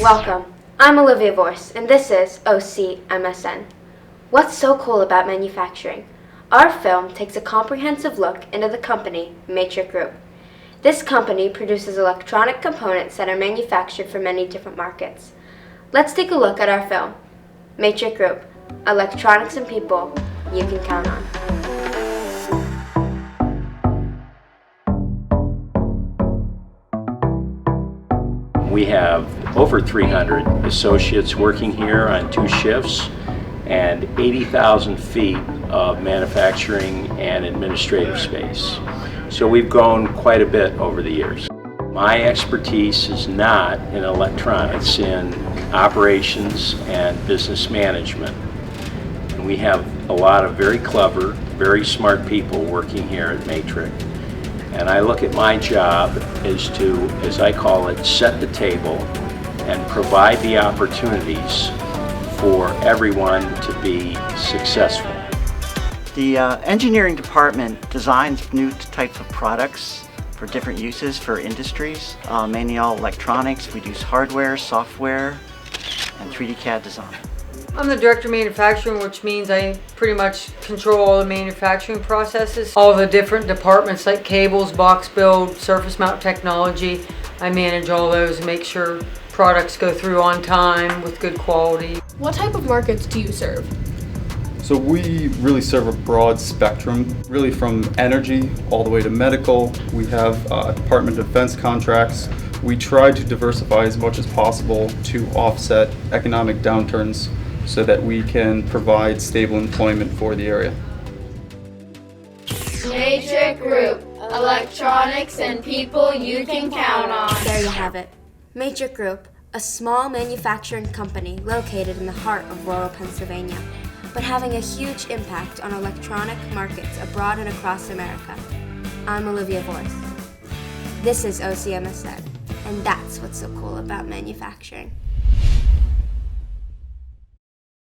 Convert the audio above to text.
Welcome. I'm Olivia Vorse, and this is OCmsn. What's so cool about manufacturing? Our film takes a comprehensive look into the company Matric Group. This company produces electronic components that are manufactured for many different markets. Let's take a look at our film, Matric Group, electronics and people you can count on. We have over 300 associates working here on 2 shifts and 80,000 feet of manufacturing and administrative space. So we've grown quite a bit over the years. My expertise is not in electronics, in operations and business management. And we have a lot of very clever, very smart people working here at Matric. And I look at my job as to, as I call it, set the table and provide the opportunities for everyone to be successful. The engineering department designs new types of products for different uses for industries, mainly all electronics. We do hardware, software, and 3D CAD design. I'm the director of manufacturing, which means I pretty much control all the manufacturing processes. All the different departments like cables, box build, surface mount technology. I manage all those and make sure products go through on time with good quality. What type of markets do you serve? So we really serve a broad spectrum, really from energy all the way to medical. We have Department of Defense contracts. We try to diversify as much as possible to offset economic downturns so that we can provide stable employment for the area. Matric Group, electronics and people you can count on. There you have it. Matric Group, a small manufacturing company located in the heart of rural Pennsylvania, but having a huge impact on electronic markets abroad and across America. I'm Olivia Vorse. This is OCmsn, and that's what's so cool about manufacturing.